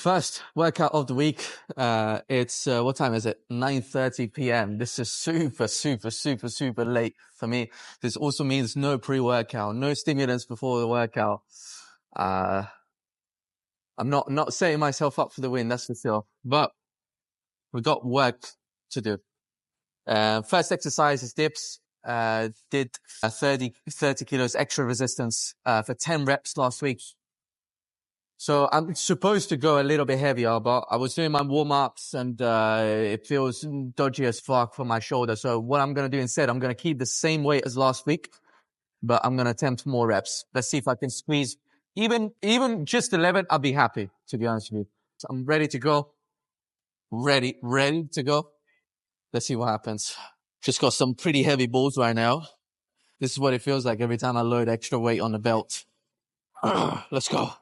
First workout of the week. It's what time is it? 9:30 p.m. This is super late for me. This also means no pre-workout, no stimulants before the workout. I'm not setting myself up for the win, that's for sure. But we've got work to do. First exercise is dips. Did 30 kilos extra resistance for 10 reps last week. So I'm supposed to go a little bit heavier, but I was doing my warm-ups and it feels dodgy as fuck for my shoulder. So what I'm going to do instead, I'm going to keep the same weight as last week, but I'm going to attempt more reps. Let's see if I can squeeze even just 11. I'll be happy, to be honest with you. So I'm ready to go. Ready to go. Let's see what happens. Just got some pretty heavy balls right now. This is what it feels like every time I load extra weight on the belt. Let's go.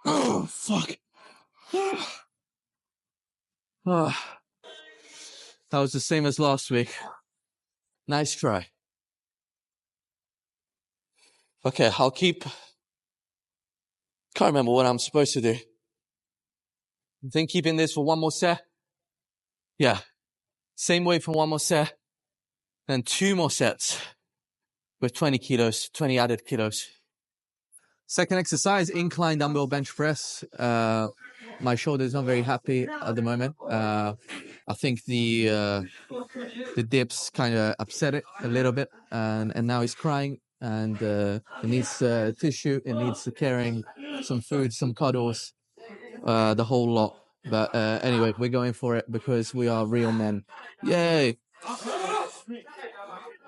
Oh, fuck. That was the same as last week. Nice try. Okay, I'll keep... Can't remember what I'm supposed to do. I think keeping this for one more set. Yeah. Same weight for one more set. Then 2 more sets with 20 kilos, 20 added kilos. Second exercise, incline dumbbell bench press. My shoulder is not very happy at the moment. I think the dips kind of upset it a little bit, and now it's crying, and it needs tissue, it needs carrying some food, some cuddles, the whole lot. But anyway, we're going for it because we are real men. Yay!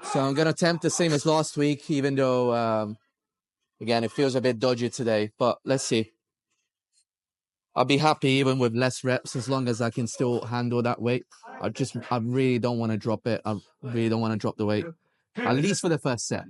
So I'm gonna attempt the same as last week, even though again it feels a bit dodgy today. But let's see. I'll be happy even with less reps as long as I can still handle that weight. I really don't want to drop it. I really don't want to drop the weight, at least for the first set.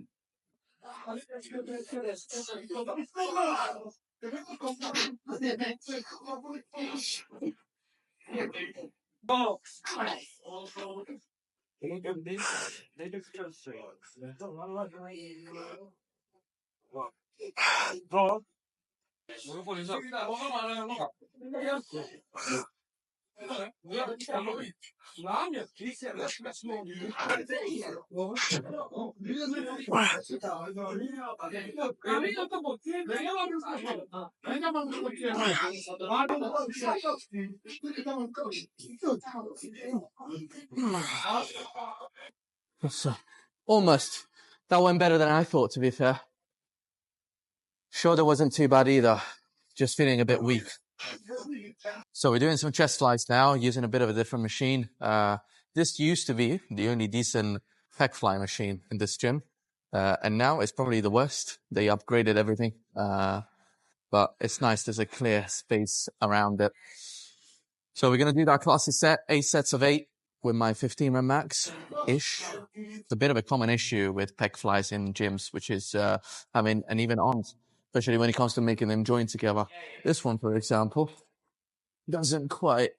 Almost. That went better than I thought, to be fair. Shoulder wasn't too bad either. Just feeling a bit weak. So we're doing some chest flies now, using a bit of a different machine. This used to be the only decent pec fly machine in this gym. And now it's probably the worst. They upgraded everything. But it's nice. There's a clear space around it. So we're going to do that classic set, 8 sets of 8 with my 15 rep max-ish. It's a bit of a common issue with pec flies in gyms, which is having uneven arms, especially when it comes to making them join together. This one, for example, doesn't quite...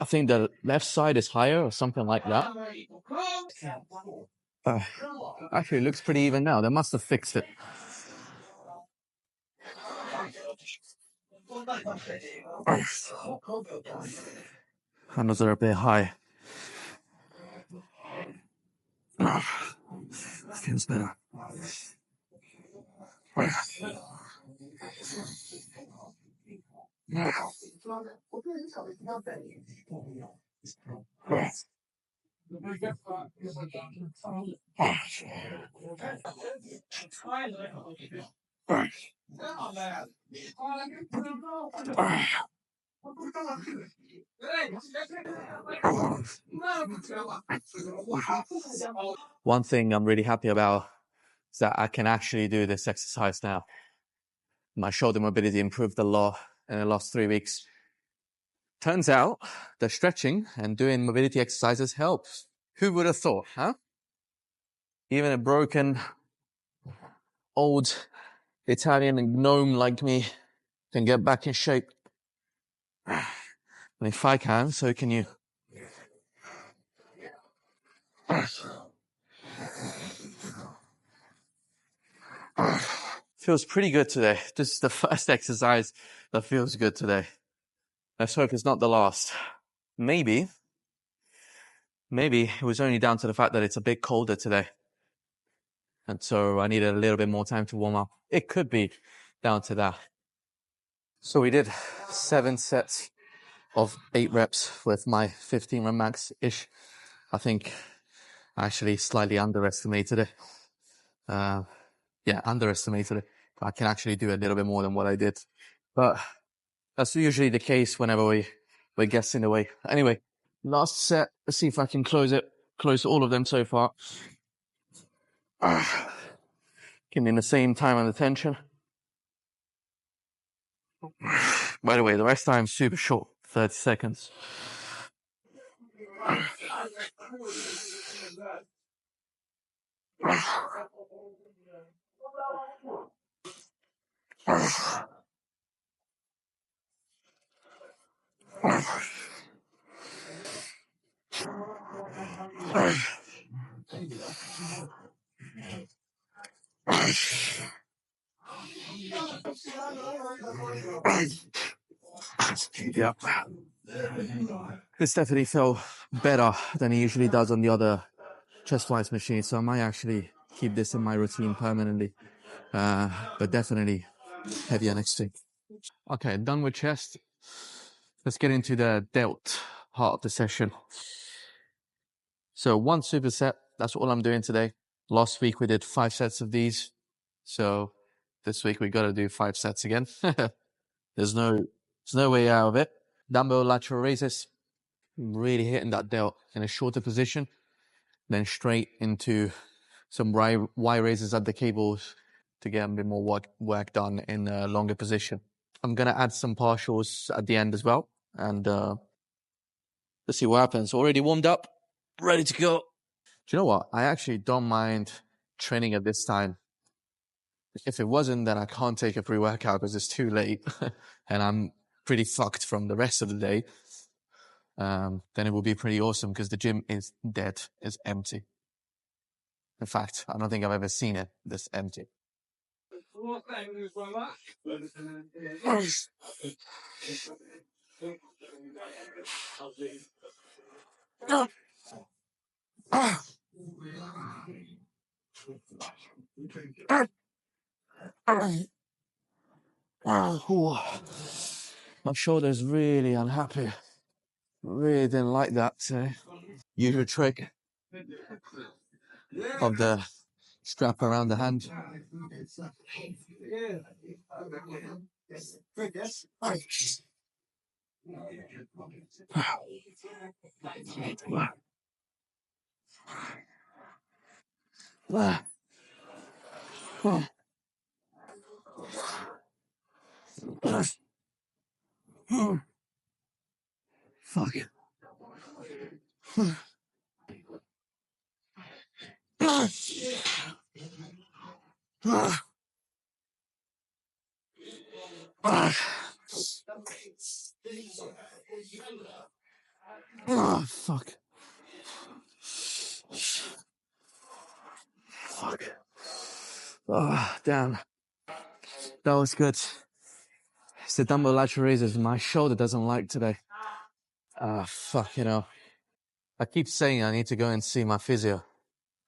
I think the left side is higher or something like that. Actually, it looks pretty even now. They must have fixed it. Handles are a bit high. Feels better. One thing I'm really happy about is that I can actually do this exercise now. My shoulder mobility improved a lot in the last 3 weeks. Turns out the stretching and doing mobility exercises helps. Who would have thought, huh? Even a broken, old Italian gnome like me can get back in shape. And if I can, so can you. Feels pretty good today. This is the first exercise that feels good today. Let's hope it's not the last. Maybe it was only down to the fact that it's a bit colder today. And so I needed a little bit more time to warm up. It could be down to that. So we did 7 sets of 8 reps with my 15 rep max-ish. I think I actually slightly underestimated it. Underestimated it. I can actually do a little bit more than what I did. But that's usually the case whenever we're guessing away. Anyway, last set. Let's see if I can close all of them so far. Getting the same time and attention. By the way, the rest time is super short, 30 seconds. Yeah. This definitely felt better than it usually does on the other chest flies machine, so I might actually keep this in my routine permanently. But definitely heavier next week. Okay, done with chest. Let's get into the delt part of the session. So 1 superset, that's all I'm doing today. Last week we did 5 sets of these. So this week we got to do 5 sets again. There's no way out of it. Dumbbell lateral raises, really hitting that delt in a shorter position, then straight into some Y raises at the cables to get a bit more work done in a longer position. I'm going to add some partials at the end as well. And let's see what happens. Already warmed up, ready to go. Do you know what? I actually don't mind training at this time. If it wasn't, then I can't take a pre-workout because it's too late and I'm pretty fucked from the rest of the day. Then it will be pretty awesome because the gym is dead, it's empty. In fact, I don't think I've ever seen it this empty. My shoulder's really unhappy. Really didn't like that today. Usual trick of the strap around the hand. Fuck. Oh, fuck. Fuck. Oh, damn. That was good. It's the dumbbell lateral raises my shoulder doesn't like today. Fuck, I keep saying I need to go and see my physio.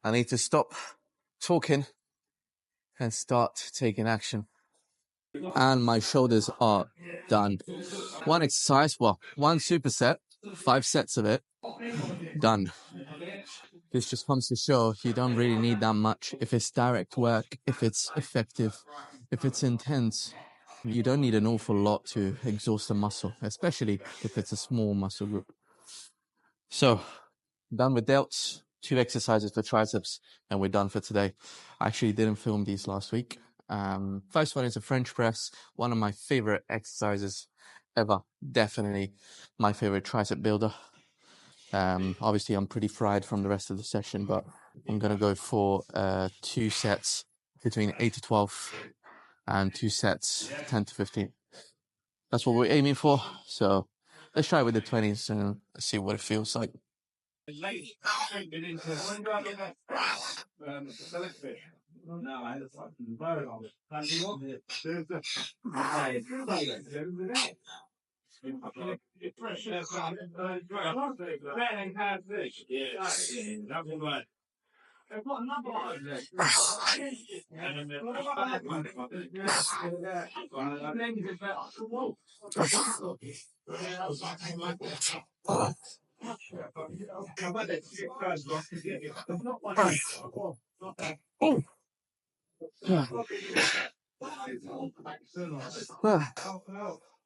I need to stop talking and start taking action. And my shoulders are done. 1 exercise, 1 superset, 5 sets of it, done. This just comes to show you don't really need that much. If it's direct work, if it's effective, if it's intense, you don't need an awful lot to exhaust the muscle, especially if it's a small muscle group. So, done with delts. 2 exercises for triceps, and we're done for today. I actually didn't film these last week. First one is a French press, one of my favorite exercises ever. Definitely my favorite tricep builder. Obviously I'm pretty fried from the rest of the session, but I'm gonna go for 2 sets between 8 to 12 and 2 sets 10 to 15. That's what we're aiming for. So let's try it with the 20s and see what it feels like.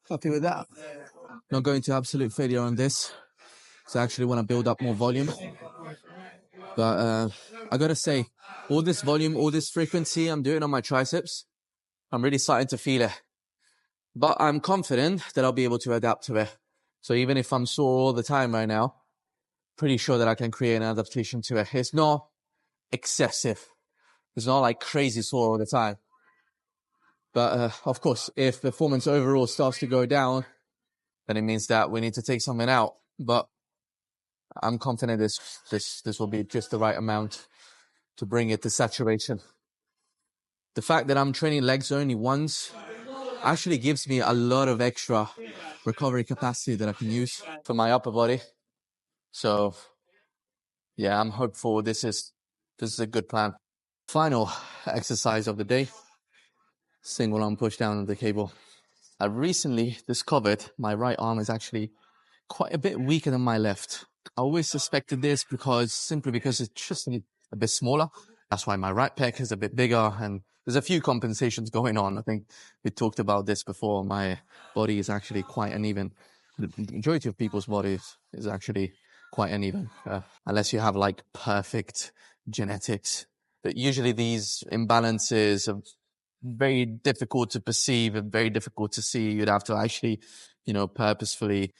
Happy with that. Not going to absolute failure on this. So I actually want to build up more volume. But I gotta say, all this volume, all this frequency I'm doing on my triceps, I'm really starting to feel it. But I'm confident that I'll be able to adapt to it. So even if I'm sore all the time right now, pretty sure that I can create an adaptation to it. It's not excessive. It's not like crazy sore all the time. But of course, if performance overall starts to go down, then it means that we need to take something out. But I'm confident this will be just the right amount to bring it to saturation. The fact that I'm training legs only once actually gives me a lot of extra recovery capacity that I can use for my upper body. So yeah, I'm hopeful this is a good plan. Final exercise of the day, single arm push down on the cable. I recently discovered my right arm is actually quite a bit weaker than my left. I always suspected this simply because it's just a bit smaller. That's why my right pec is a bit bigger, and there's a few compensations going on. I think we talked about this before. My body is actually quite uneven. The majority of people's bodies is actually quite uneven, unless you have like perfect genetics. But usually these imbalances are very difficult to perceive and very difficult to see. You'd have to actually, purposefully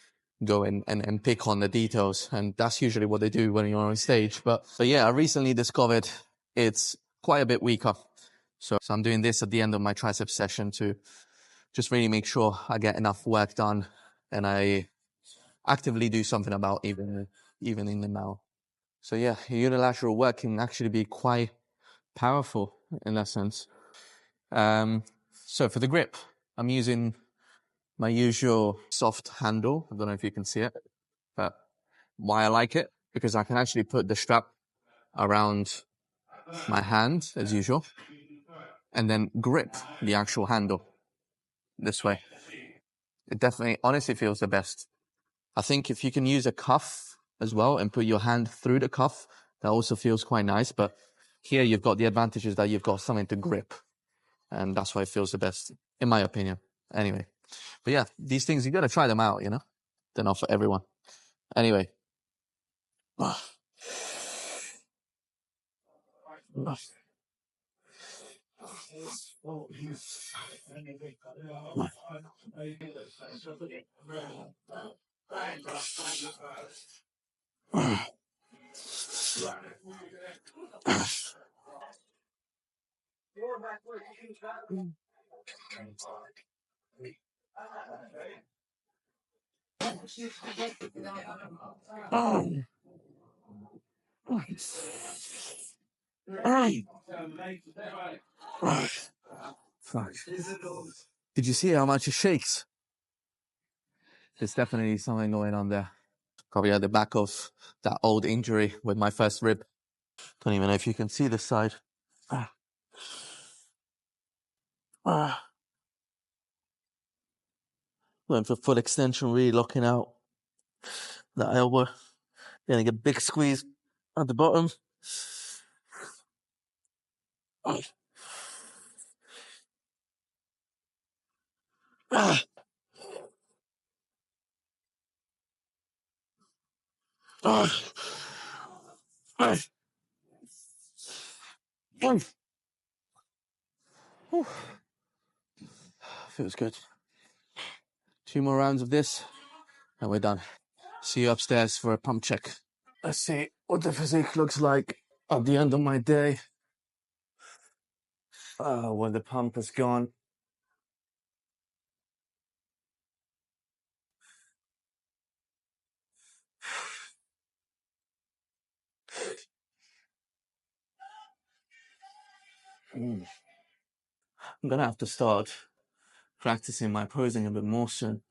go and pick on the details. And that's usually what they do when you're on stage. But yeah, I recently discovered it's quite a bit weaker. So I'm doing this at the end of my tricep session to just really make sure I get enough work done and I actively do something about even in the now. So yeah, unilateral work can actually be quite powerful in that sense. So for the grip, I'm using my usual soft handle. I don't know if you can see it, but why I like it, because I can actually put the strap around my hand as usual and then grip the actual handle this way. It definitely, honestly feels the best. I think if you can use a cuff as well and put your hand through the cuff, that also feels quite nice. But here you've got the advantages that you've got something to grip. And that's why it feels the best, in my opinion. Anyway. But yeah, these things, you got to try them out, They're not for everyone. Anyway. Fuck. Did you see how much it shakes? There's definitely something going on there. Probably at the back of that old injury with my first rib. Don't even know if you can see this side. Going for full extension, really locking out that elbow. Getting a big squeeze at the bottom. Whew. Feels good. 2 more rounds of this and we're done. See you upstairs for a pump check. Let's see what the physique looks like at the end of my day. When the pump is gone. I'm gonna have to start practicing my posing a bit more soon.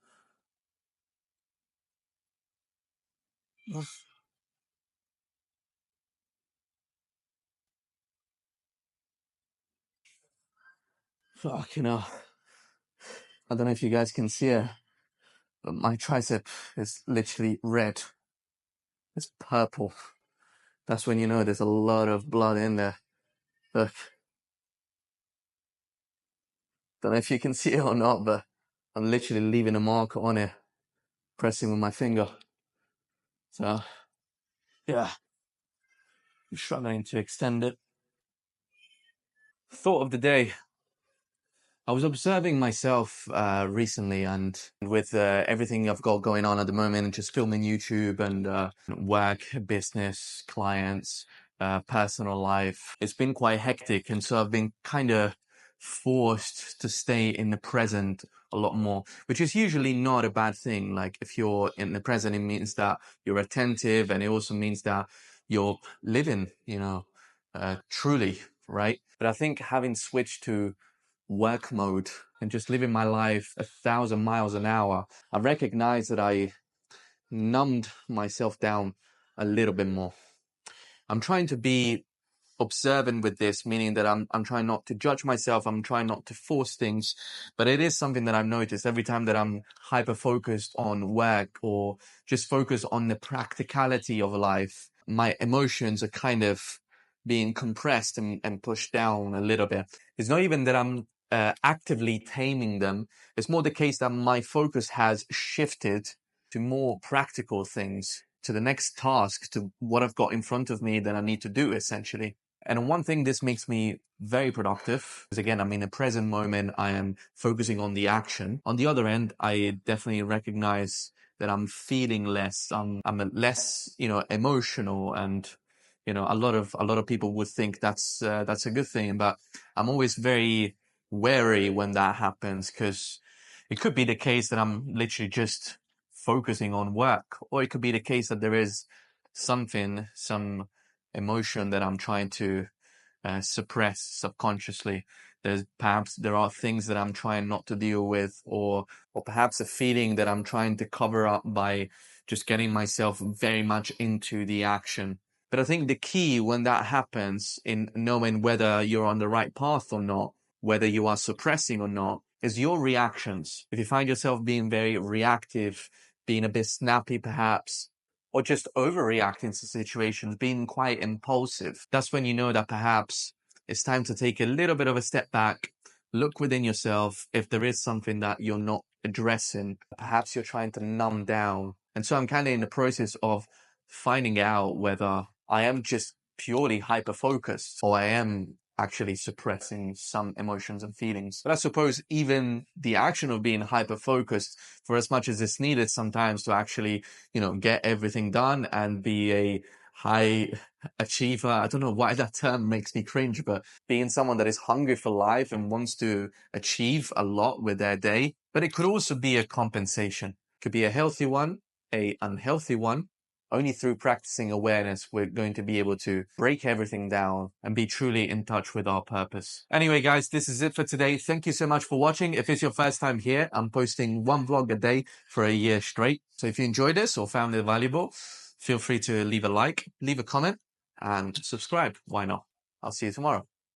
Fuck, I don't know if you guys can see it, but my tricep is literally red. It's purple. That's when you know there's a lot of blood in there. Look. Don't know if you can see it or not, but I'm literally leaving a mark on it, pressing with my finger. So, yeah, I'm struggling to extend it. Thought of the day. I was observing myself recently, and with everything I've got going on at the moment, just filming YouTube and work, business, clients, personal life, it's been quite hectic. And so I've been kind of forced to stay in the present a lot more, which is usually not a bad thing. Like if you're in the present, it means that you're attentive, and it also means that you're living, truly, right? But I think having switched to work mode and just living my life 1,000 miles an hour, I recognize that I numbed myself down a little bit more. I'm trying to be observant with this, meaning that I'm trying not to judge myself. I'm trying not to force things, but it is something that I've noticed every time that I'm hyper focused on work or just focused on the practicality of life. My emotions are kind of being compressed and pushed down a little bit. It's not even that I'm actively taming them. It's more the case that my focus has shifted to more practical things, to the next task, to what I've got in front of me that I need to do, essentially. And on one thing, this makes me very productive, because again, I'm in a present moment. I am focusing on the action. On the other end, I definitely recognize that I'm feeling less. I'm less, emotional, and a lot of people would think that's a good thing. But I'm always very wary when that happens, because it could be the case that I'm literally just focusing on work, or it could be the case that there is some emotion that I'm trying to suppress subconsciously. There are things that I'm trying not to deal with, or perhaps a feeling that I'm trying to cover up by just getting myself very much into the action. But I think the key when that happens, in knowing whether you're on the right path or not, whether you are suppressing or not, is your reactions. If you find yourself being very reactive, being a bit snappy perhaps, or just overreacting to situations, being quite impulsive, that's when you know that perhaps it's time to take a little bit of a step back, look within yourself. If there is something that you're not addressing, perhaps you're trying to numb down. And so I'm kind of in the process of finding out whether I am just purely hyper-focused, or I am actually suppressing some emotions and feelings. But I suppose even the action of being hyper-focused, for as much as it's needed sometimes to actually, get everything done and be a high achiever. I don't know why that term makes me cringe, but being someone that is hungry for life and wants to achieve a lot with their day. But it could also be a compensation. It could be a healthy one, a unhealthy one. Only through practicing awareness, we're going to be able to break everything down and be truly in touch with our purpose. Anyway, guys, this is it for today. Thank you so much for watching. If it's your first time here, I'm posting 1 vlog a day for a year straight. So if you enjoyed this or found it valuable, feel free to leave a like, leave a comment, and subscribe. Why not? I'll see you tomorrow.